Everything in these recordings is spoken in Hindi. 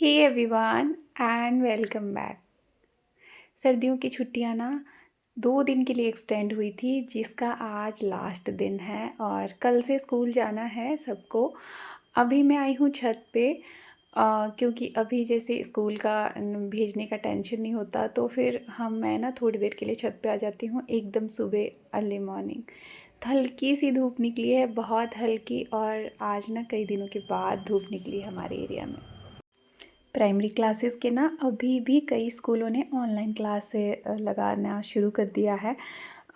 Hey everyone and welcome back. सर्दियों की छुट्टियां ना 2 दिन के लिए एक्सटेंड हुई थी, जिसका आज लास्ट दिन है और कल से स्कूल जाना है सबको। अभी मैं आई हूँ छत पे, क्योंकि अभी जैसे स्कूल का भेजने का टेंशन नहीं होता, तो फिर मैं ना थोड़ी देर के लिए छत पे आ जाती हूँ एकदम सुबह अर्ली मॉर्निंग। तो हल्की सी धूप निकली है, बहुत हल्की, और आज ना कई दिनों के बाद धूप निकली है हमारे एरिया में। प्राइमरी क्लासेस के ना अभी भी कई स्कूलों ने ऑनलाइन क्लास लगाना शुरू कर दिया है,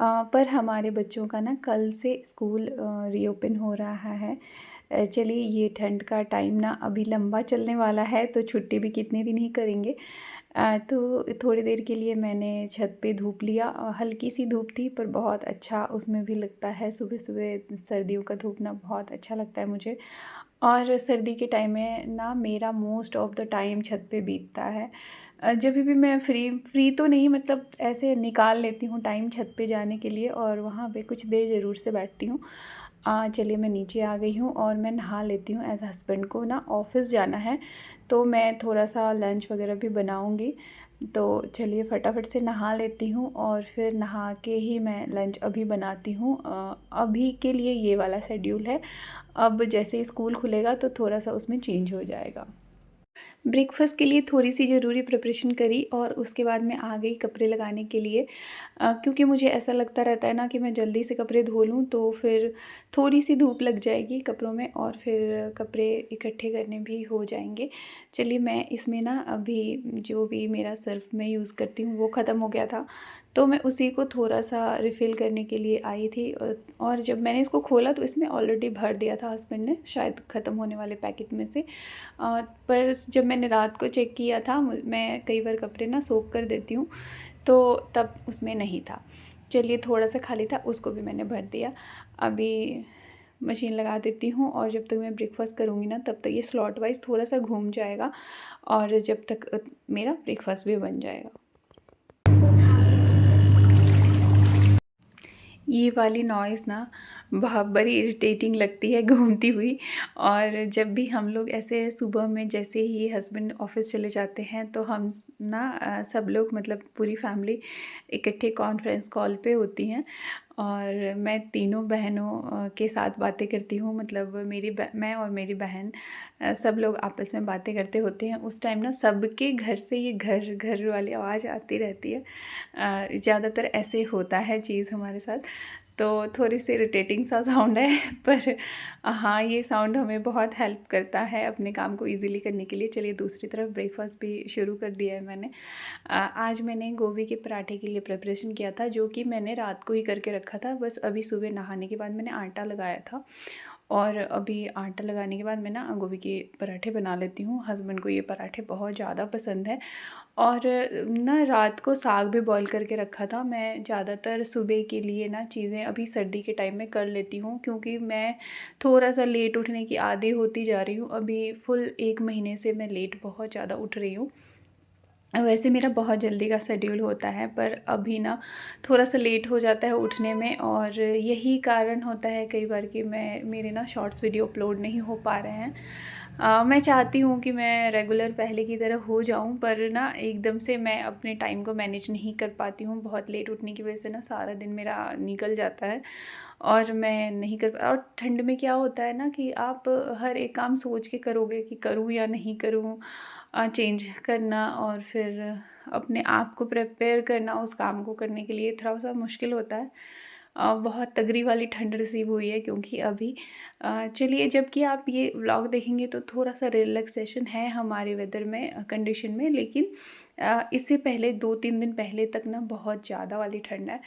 पर हमारे बच्चों का ना कल से स्कूल रीओपन हो रहा है। चलिए, ये ठंड का टाइम ना अभी लंबा चलने वाला है, तो छुट्टी भी कितने दिन ही करेंगे। तो थोड़ी देर के लिए मैंने छत पे धूप लिया। हल्की सी धूप थी, पर बहुत अच्छा उसमें भी लगता है। सुबह सुबह सर्दियों का धूप ना बहुत अच्छा लगता है मुझे। और सर्दी के टाइम में ना मेरा मोस्ट ऑफ द टाइम छत पे बीतता है। जब भी मैं फ्री तो नहीं, मतलब ऐसे निकाल लेती हूँ टाइम छत पे जाने के लिए, और वहाँ पे कुछ देर ज़रूर से बैठती हूँ। चलिए, मैं नीचे आ गई हूँ और मैं नहा लेती हूँ। एज़ हस्बैंड को ना ऑफ़िस जाना है, तो मैं थोड़ा सा लंच वगैरह भी बनाऊँगी। तो चलिए फटाफट से नहा लेती हूँ, और फिर नहा के ही मैं लंच अभी बनाती हूँ। अभी के लिए ये वाला शेड्यूल है। अब जैसे ही स्कूल खुलेगा तो थोड़ा सा उसमें चेंज हो जाएगा। ब्रेकफ़ास्ट के लिए थोड़ी सी ज़रूरी प्रिपरेशन करी, और उसके बाद मैं आ गई कपड़े लगाने के लिए। क्योंकि मुझे ऐसा लगता रहता है ना कि मैं जल्दी से कपड़े धो लूँ, तो फिर थोड़ी सी धूप लग जाएगी कपड़ों में, और फिर कपड़े इकट्ठे करने भी हो जाएंगे। चलिए, मैं इसमें ना अभी जो भी मेरा सर्फ़ मैं यूज़ करती हूँ वो ख़त्म हो गया था, तो मैं उसी को थोड़ा सा रिफ़िल करने के लिए आई थी। और जब मैंने इसको खोला तो इसमें ऑलरेडी भर दिया था हस्बैंड ने, शायद ख़त्म होने वाले पैकेट में से। पर जब मैंने रात को चेक किया था, मैं कई बार कपड़े ना सोख कर देती हूँ, तो तब उसमें नहीं था। चलिए, थोड़ा सा खाली था, उसको भी मैंने भर दिया। अभी मशीन लगा देती हूँ, और जब तक मैं ब्रेकफ़ास्ट करूँगी ना, तब तक ये स्लॉट वाइज थोड़ा सा घूम जाएगा, और जब तक मेरा ब्रेकफ़ास्ट भी बन जाएगा। ये वाली नॉइज़ ना बहुत बड़ी इरिटेटिंग लगती है घूमती हुई। और जब भी हम लोग ऐसे सुबह में, जैसे ही हस्बैंड ऑफिस चले जाते हैं, तो हम ना सब लोग, मतलब पूरी फैमिली इकट्ठे कॉन्फ्रेंस कॉल पे होती हैं, और मैं तीनों बहनों के साथ बातें करती हूँ। मतलब मैं और मेरी बहन, सब लोग आपस में बातें करते होते हैं। उस टाइम ना सबके घर से ये घर घर वाली आवाज़ आती रहती है। ज़्यादातर ऐसे होता है चीज़ हमारे साथ, तो थोड़ी सी इरिटेटिंग सा साउंड है, पर हाँ, ये साउंड हमें बहुत हेल्प करता है अपने काम को इजीली करने के लिए। चलिए, दूसरी तरफ ब्रेकफास्ट भी शुरू कर दिया है मैंने। आज मैंने गोभी के पराठे के लिए प्रिपरेशन किया था, जो कि मैंने रात को ही करके रखा था। बस अभी सुबह नहाने के बाद मैंने आटा लगाया था, और अभी आटा लगाने के बाद मैं ना गोभी के पराठे बना लेती हूँ। हस्बैंड को ये पराठे बहुत ज़्यादा पसंद है। और ना रात को साग भी बॉईल करके रखा था। मैं ज़्यादातर सुबह के लिए ना चीज़ें अभी सर्दी के टाइम में कर लेती हूँ, क्योंकि मैं थोड़ा सा लेट उठने की आदी होती जा रही हूँ। अभी फुल 1 महीने से मैं लेट बहुत ज़्यादा उठ रही हूँ। वैसे मेरा बहुत जल्दी का शेड्यूल होता है, पर अभी ना थोड़ा सा लेट हो जाता है उठने में, और यही कारण होता है कई बार कि मेरे ना शॉर्ट्स वीडियो अपलोड नहीं हो पा रहे हैं। मैं चाहती हूँ कि मैं रेगुलर पहले की तरह हो जाऊँ, पर ना एकदम से मैं अपने टाइम को मैनेज नहीं कर पाती हूँ। बहुत लेट उठने की वजह से ना सारा दिन मेरा निकल जाता है, और मैं नहीं कर और ठंड में क्या होता है ना कि आप हर एक काम सोच के करोगे कि करूँ या नहीं करूँ। चेंज करना और फिर अपने आप को प्रिपेयर करना उस काम को करने के लिए थोड़ा सा मुश्किल होता है। बहुत तगड़ी वाली ठंड रिसीव हुई है, क्योंकि अभी चलिए, जबकि आप ये व्लॉग देखेंगे तो थोड़ा सा रिलैक्सेशन है हमारे वेदर में, कंडीशन में, लेकिन इससे पहले 2-3 दिन पहले तक ना बहुत ज़्यादा वाली ठंड है।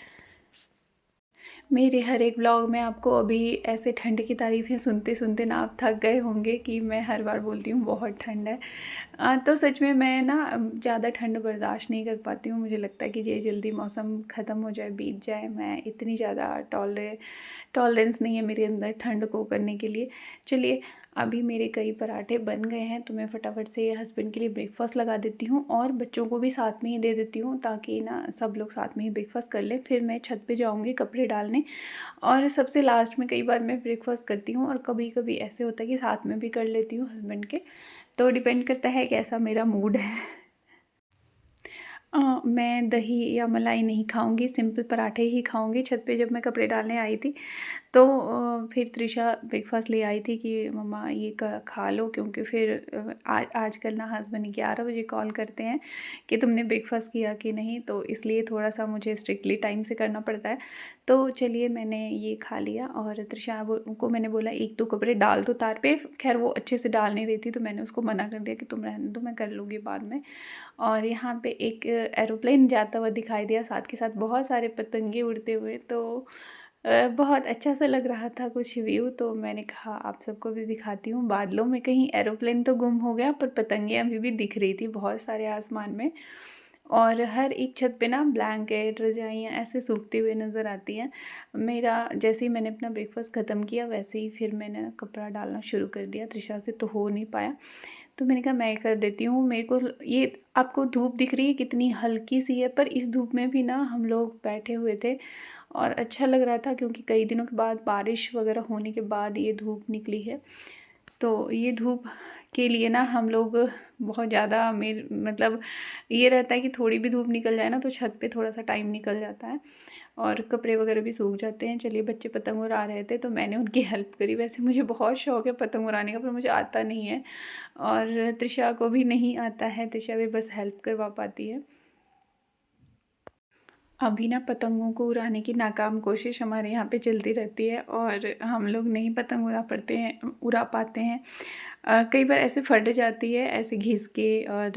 मेरे हर एक व्लॉग में आपको अभी ऐसे ठंड की तारीफ़ें सुनते सुनते ना आप थक गए होंगे कि मैं हर बार बोलती हूँ बहुत ठंड है। तो सच में मैं ना ज़्यादा ठंड बर्दाश्त नहीं कर पाती हूँ। मुझे लगता है कि ये जल्दी मौसम ख़त्म हो जाए, बीत जाए। मैं इतनी ज़्यादा टॉलरेंस नहीं है मेरे अंदर ठंड को करने के लिए। चलिए, अभी मेरे कई पराठे बन गए हैं, तो मैं फटाफट से हस्बैंड के लिए ब्रेकफ़ास्ट लगा देती हूँ, और बच्चों को भी साथ में ही दे देती हूँ, ताकि ना सब लोग साथ में ही ब्रेकफ़ास्ट कर लें। फिर मैं छत पे जाऊँगी कपड़े डालने, और सबसे लास्ट में कई बार मैं ब्रेकफ़ास्ट करती हूँ, और कभी कभी ऐसे होता है कि साथ में भी कर लेती हूँ हस्बैंड के। तो डिपेंड करता है कैसा मेरा मूड है। मैं दही या मलाई नहीं खाऊँगी, सिंपल पराठे ही खाऊँगी। छत पे जब मैं कपड़े डालने आई थी तो फिर तृषा ब्रेकफ़ास्ट ले आई थी कि मम्मा ये खा लो, क्योंकि फिर आजकल ना हस्बैंड 11 बजे कॉल करते हैं कि तुमने ब्रेकफ़ास्ट किया कि नहीं, तो इसलिए थोड़ा-सा मुझे स्ट्रिक्टली टाइम से करना पड़ता है। तो चलिए मैंने ये खा लिया और तृषा को मैंने बोला 1-2 कपड़े डाल दो तार पे, ख़ैर वो अच्छे से डाल नहीं रही थी तो मैंने उसको मना कर दिया कि तुम रहने दो, मैं कर लूँगी बाद में। और यहाँ पे एक एरोप्लेन जाता हुआ दिखाई दिया, साथ के साथ बहुत सारे पतंगे उड़ते हुए, तो बहुत अच्छा सा लग रहा था कुछ व्यू। तो मैंने कहा आप सबको भी दिखाती हूँ। बादलों में कहीं एरोप्लेन तो गुम हो गया, पर पतंगे अभी भी दिख रही थी बहुत सारे आसमान में। और हर एक छत पे ना ब्लैंकेट, रजाइयाँ ऐसे सूखती हुई नज़र आती हैं। मेरा जैसे ही मैंने अपना ब्रेकफ़ास्ट ख़त्म किया वैसे ही फिर मैंने कपड़ा डालना शुरू कर दिया। तृषा से तो हो नहीं पाया, तो मैंने कहा मैं कर देती हूँ। मेरे को ये आपको धूप दिख रही है कितनी हल्की सी है, पर इस धूप में भी ना हम लोग बैठे हुए थे और अच्छा लग रहा था, क्योंकि कई दिनों के बाद बारिश वगैरह होने के बाद ये धूप निकली है। तो ये धूप के लिए ना हम लोग बहुत ज़्यादा मतलब ये रहता है कि थोड़ी भी धूप निकल जाए ना तो छत पे थोड़ा सा टाइम निकल जाता है और कपड़े वगैरह भी सूख जाते हैं। चलिए बच्चे पतंग उड़ा रहे थे तो मैंने उनकी हेल्प करी। वैसे मुझे बहुत शौक है पतंग उड़ाने का, पर मुझे आता नहीं है और तृषा को भी नहीं आता है, तृषा भी बस हेल्प करवा पाती है। अभी ना पतंगों को उड़ाने की नाकाम कोशिश हमारे यहाँ पे चलती रहती है और हम लोग नहीं पतंग उड़ा पाते हैं। कई बार ऐसे फट जाती है, ऐसे घिस के और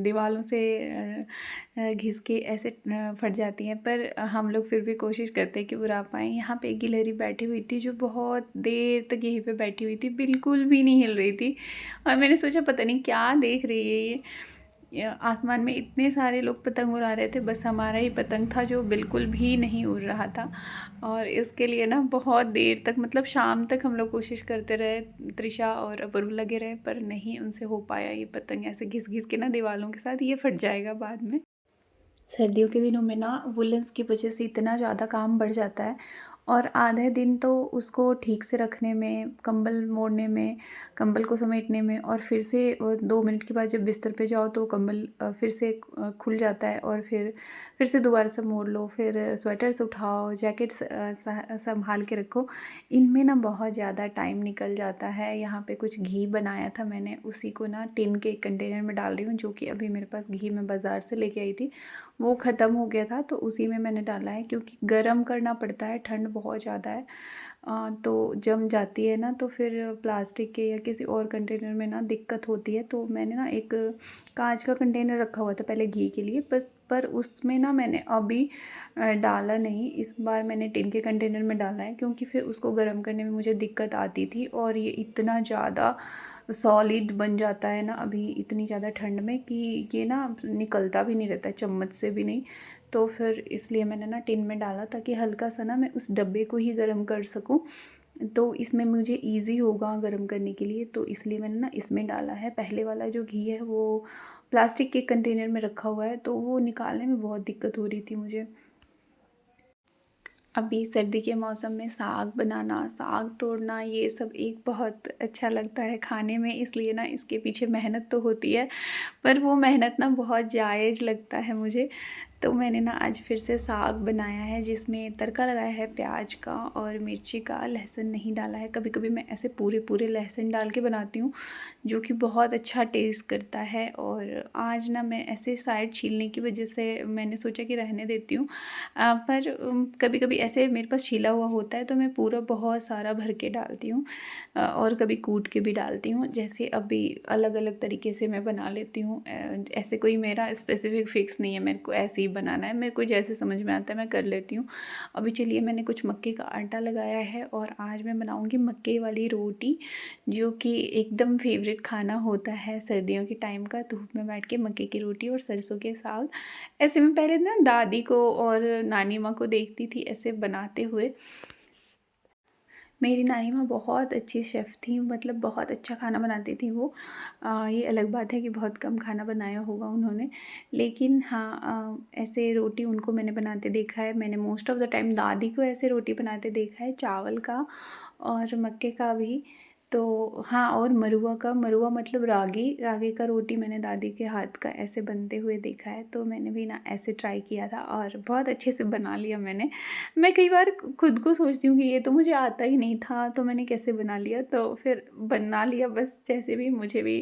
दीवारों से घिस के ऐसे फट जाती हैं, पर हम लोग फिर भी कोशिश करते हैं कि उड़ा पाएँ। यहाँ पे एक गिलहरी बैठी हुई थी जो बहुत देर तक यहीं पे बैठी हुई थी, बिल्कुल भी नहीं हिल रही थी और मैंने सोचा पता नहीं क्या देख रही है ये। आसमान में इतने सारे लोग पतंग उड़ा रहे थे, बस हमारा ही पतंग था जो बिल्कुल भी नहीं उड़ रहा था और इसके लिए ना बहुत देर तक, मतलब शाम तक हम लोग कोशिश करते रहे, तृषा और अपूर्व लगे रहे, पर नहीं उनसे हो पाया। ये पतंग ऐसे घिस घिस के ना दीवारों के साथ ये फट जाएगा बाद में। सर्दियों के दिनों में ना वुलेंस की वजह से इतना ज़्यादा काम बढ़ जाता है और आधे दिन तो उसको ठीक से रखने में, कंबल मोड़ने में, कंबल को समेटने में और फिर से 2 मिनट के बाद जब बिस्तर पे जाओ तो कंबल फिर से खुल जाता है और फिर से दोबारा से मोड़ लो, फिर स्वेटर्स उठाओ, जैकेट्स संभाल के रखो। इनमें ना बहुत ज़्यादा टाइम निकल जाता है। यहाँ पे कुछ घी बनाया था मैंने, उसी को ना टिन के कंटेनर में डाल रही हूँ, जो कि अभी मेरे पास घी मैं बाज़ार से लेके आई थी, वो ख़त्म हो गया था तो उसी में मैंने डाला है, क्योंकि गर्म करना पड़ता है, ठंड बहुत ज़्यादा है। तो जम जाती है ना तो फिर प्लास्टिक के या किसी और कंटेनर में ना दिक्कत होती है। तो मैंने ना एक कांच का कंटेनर रखा हुआ था पहले घी के लिए, बस पर उसमें ना मैंने अभी डाला नहीं। इस बार मैंने टिन के कंटेनर में डाला है, क्योंकि फिर उसको गर्म करने में मुझे दिक्कत आती थी और ये इतना ज़्यादा सॉलिड बन जाता है ना अभी इतनी ज़्यादा ठंड में कि ये ना निकलता भी नहीं रहता है, चम्मच से भी नहीं। तो फिर इसलिए मैंने ना टिन में डाला ताकि हल्का सा ना मैं उस डब्बे को ही गर्म कर सकूं, तो इसमें मुझे इजी होगा गर्म करने के लिए, तो इसलिए मैंने ना इसमें डाला है। पहले वाला जो घी है वो प्लास्टिक के कंटेनर में रखा हुआ है, तो वो निकालने में बहुत दिक्कत हो रही थी मुझे। अभी सर्दी के मौसम में साग बनाना, साग तोड़ना, ये सब एक बहुत अच्छा लगता है खाने में, इसलिए ना इसके पीछे मेहनत तो होती है, पर वो मेहनत ना बहुत जायज़ लगता है मुझे। तो मैंने ना आज फिर से साग बनाया है जिसमें तड़का लगाया है प्याज का और मिर्ची का, लहसुन नहीं डाला है। कभी कभी मैं ऐसे पूरे पूरे लहसुन डाल के बनाती हूँ, जो कि बहुत अच्छा टेस्ट करता है। और आज ना मैं ऐसे साइड छीलने की वजह से मैंने सोचा कि रहने देती हूँ, पर कभी कभी ऐसे मेरे पास छिला हुआ होता है तो मैं पूरा बहुत सारा भर के डालती हूँ और कभी कूट के भी डालती हूँ। जैसे अभी अलग अलग तरीके से मैं बना लेती हूँ, ऐसे कोई मेरा स्पेसिफिक फिक्स नहीं है मेरे को ऐसे ही बनाना है, मेरे को जैसे समझ में आता है मैं कर लेती हूँ। अभी चलिए मैंने कुछ मक्के का आटा लगाया है और आज मैं बनाऊँगी मक्के वाली रोटी, जो कि एकदम फेवरेट खाना होता है सर्दियों के टाइम का। धूप में बैठ के मक्के की रोटी और सरसों के साग, ऐसे मैं पहले ना दादी को और नानी माँ को देखती थी ऐसे बनाते हुए। मेरी नानी माँ बहुत अच्छी शेफ़ थी, मतलब बहुत अच्छा खाना बनाती थी वो। ये अलग बात है कि बहुत कम खाना बनाया होगा उन्होंने, लेकिन हाँ ऐसे रोटी उनको मैंने बनाते देखा है। मैंने मोस्ट ऑफ़ द टाइम दादी को ऐसे रोटी बनाते देखा है, चावल का और मक्के का भी। तो हाँ, और मरुआ मतलब रागी, रागी का रोटी मैंने दादी के हाथ का ऐसे बनते हुए देखा है, तो मैंने भी ना ऐसे ट्राई किया था और बहुत अच्छे से बना लिया मैंने। मैं कई बार खुद को सोचती हूँ कि ये तो मुझे आता ही नहीं था, तो मैंने कैसे बना लिया? तो फिर बना लिया बस जैसे भी। मुझे भी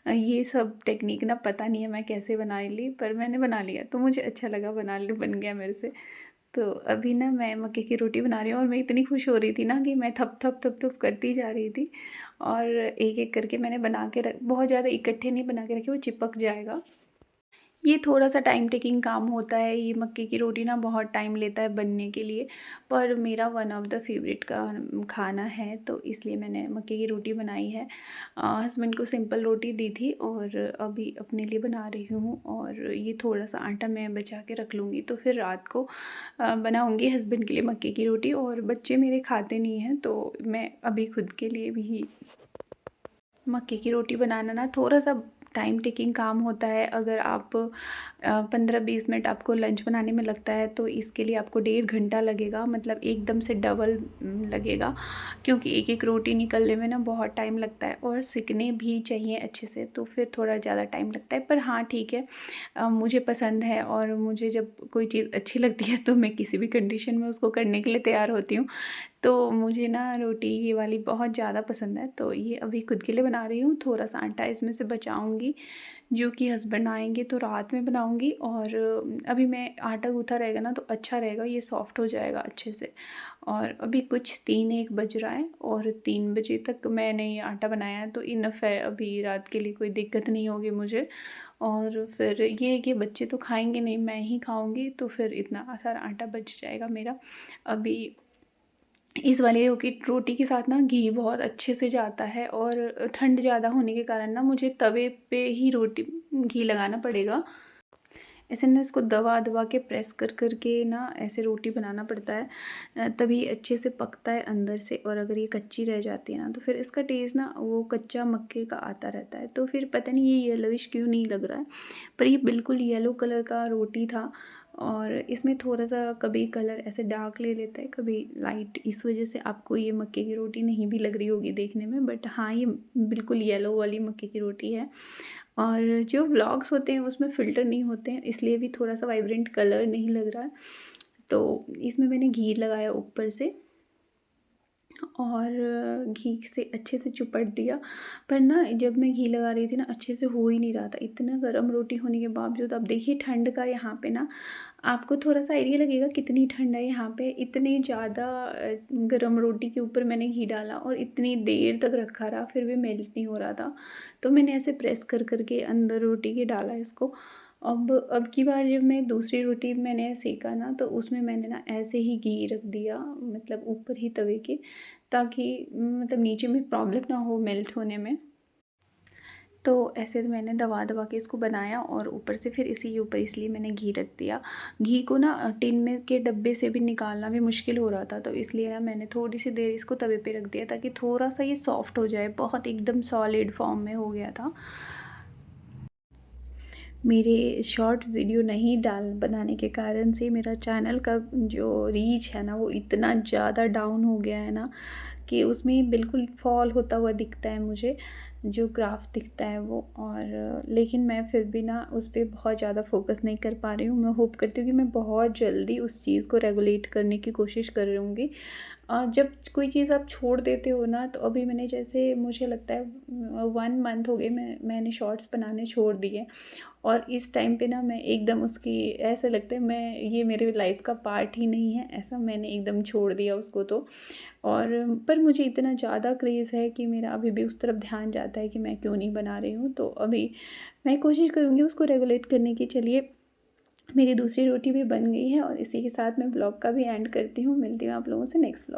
ये सब टेक्निक ना पता नहीं है मैं कैसे बना ली, पर मैंने बना लिया, तो मुझे अच्छा लगा, बन गया मेरे से। तो अभी ना मैं मक्के की रोटी बना रही हूँ और मैं इतनी खुश हो रही थी ना कि मैं थप थप थप थप करती जा रही थी। और एक एक करके मैंने बना के रख, बहुत ज़्यादा इकट्ठे नहीं बना के रखे, वो चिपक जाएगा। ये थोड़ा-सा टाइम टेकिंग काम होता है, ये मक्के की रोटी ना बहुत टाइम लेता है बनने के लिए, पर मेरा वन ऑफ द फेवरेट का खाना है, तो इसलिए मैंने मक्के की रोटी बनाई है। हस्बैंड को सिंपल रोटी दी थी और अभी अपने लिए बना रही हूँ, और ये थोड़ा-सा आटा मैं बचा के रख लूँगी, तो फिर रात को बनाऊँगी हस्बैंड के लिए मक्के की रोटी। और बच्चे मेरे खाते नहीं हैं, तो मैं अभी खुद के लिए भी मक्के की रोटी बनाना ना थोड़ा-सा टाइम टेकिंग काम होता है। अगर आप 15-20 मिनट आपको लंच बनाने में लगता है, तो इसके लिए आपको 1.5 घंटा लगेगा, मतलब एकदम से डबल लगेगा, क्योंकि एक-एक रोटी निकलने में ना बहुत टाइम लगता है और सिकने भी चाहिए अच्छे से, तो फिर थोड़ा ज़्यादा टाइम लगता है। पर हाँ, ठीक है, मुझे पसंद है और मुझे जब कोई चीज़ अच्छी लगती है, तो मैं किसी भी कंडीशन में उसको करने के लिए तैयार होती हूँ। तो मुझे ना रोटी ये वाली बहुत ज़्यादा पसंद है, तो ये अभी खुद के लिए बना रही हूँ। थोड़ा-सा आटा इसमें से बचाऊँगी, जो कि हस्बैंड आएँगे तो रात में बनाऊँगी, और अभी मैं आटा गूँथा रहेगा ना तो अच्छा रहेगा, ये सॉफ्ट हो जाएगा अच्छे से। और अभी कुछ 3-1 बज रहा है और 3 बजे तक मैंने ये आटा बनाया है, तो इनफ़ है, अभी रात के लिए कोई दिक्कत नहीं होगी मुझे। और फिर ये है कि बच्चे तो खाएँगे नहीं, मैं ही खाऊँगी, तो फिर इतना सारा आटा बच जाएगा मेरा। अभी इस वाली रोटी के साथ ना घी बहुत अच्छे से जाता है, और ठंड ज़्यादा होने के कारण ना मुझे तवे पे ही रोटी घी लगाना पड़ेगा। ऐसे ना इसको दबा-दबा के प्रेस कर के ना ऐसे रोटी बनाना पड़ता है, तभी अच्छे से पकता है अंदर से। और अगर ये कच्ची रह जाती है ना, तो फिर इसका टेस्ट ना वो कच्चा मक्के का आता रहता है, तो फिर पता नहीं ये येलोइश क्यों नहीं लग रहा है। पर ये बिल्कुल येलो कलर का रोटी था, और इसमें थोड़ा-सा कभी कलर ऐसे डार्क ले लेता है, कभी लाइट, इस वज़ह से आपको ये मक्के की रोटी नहीं भी लग रही होगी देखने में, बट हाँ, ये बिल्कुल येलो वाली मक्के की रोटी है। और जो व्लॉग्स होते हैं उसमें फ़िल्टर नहीं होते हैं, इसलिए भी थोड़ा-सा वाइब्रेंट कलर नहीं लग रहा है। तो इसमें मैंने घी लगाया ऊपर से, और घी से अच्छे से चुपड़ दिया। पर ना जब मैं घी लगा रही थी ना, अच्छे से हो ही नहीं रहा था, इतना गर्म रोटी होने के बावजूद। अब देखिए ठंड का यहाँ पे ना, आपको थोड़ा-सा आइडिया लगेगा कितनी ठंड है यहाँ पे। इतनी ज़्यादा गरम रोटी के ऊपर मैंने घी डाला और इतनी देर तक रखा रहा, फिर भी मेल्ट नहीं हो रहा था। तो मैंने ऐसे प्रेस कर के अंदर रोटी के डाला इसको। अब की बार जब मैं दूसरी रोटी मैंने सेका ना, तो उसमें मैंने ना ऐसे ही घी रख दिया, मतलब ऊपर ही तवे के, ताकि मतलब नीचे में प्रॉब्लम ना हो मेल्ट होने में। तो ऐसे मैंने दबा-दबा के इसको बनाया, और ऊपर से फिर इसी के ऊपर इसलिए मैंने घी रख दिया। घी को ना टिन में के डब्बे से भी निकालना भी मुश्किल हो रहा था, तो इसलिए ना मैंने थोड़ी-सी देर इसको तवे पे रख दिया, ताकि थोड़ा-सा ये सॉफ्ट हो जाए, बहुत एकदम सॉलिड फॉर्म में हो गया था। मेरे शॉर्ट वीडियो नहीं डाल बनाने के कारण से मेरा चैनल का जो रीच है ना, वो इतना ज़्यादा डाउन हो गया है ना, कि उसमें बिल्कुल फॉल होता हुआ दिखता है मुझे, जो ग्राफ दिखता है वो। और लेकिन मैं फिर भी ना उस पे बहुत ज़्यादा फ़ोकस नहीं कर पा रही हूँ। मैं होप करती हूँ कि मैं बहुत जल्दी उस चीज़ को रेगुलेट करने की कोशिश कर रही हूँगी। जब कोई चीज़ आप छोड़ देते हो ना, तो अभी मैंने, जैसे मुझे लगता है 1 मंथ हो गए मैंने शॉर्ट्स बनाने छोड़ दिए, और इस टाइम पे ना मैं एकदम उसकी, ऐसा लगता है मैं, ये मेरे लाइफ का पार्ट ही नहीं है, ऐसा मैंने एकदम छोड़ दिया उसको तो। और पर मुझे इतना ज़्यादा क्रेज़ है कि मेरा अभी भी उस तरफ ध्यान जाता है कि मैं क्यों नहीं बना रही हूँ। तो अभी मैं कोशिश करूँगी उसको रेगुलेट करने की। चलिए, मेरी दूसरी रोटी भी बन गई है, और इसी के साथ मैं ब्लॉग का भी एंड करती हूँ। मिलती हूँ आप लोगों से नेक्स्ट ब्लॉग।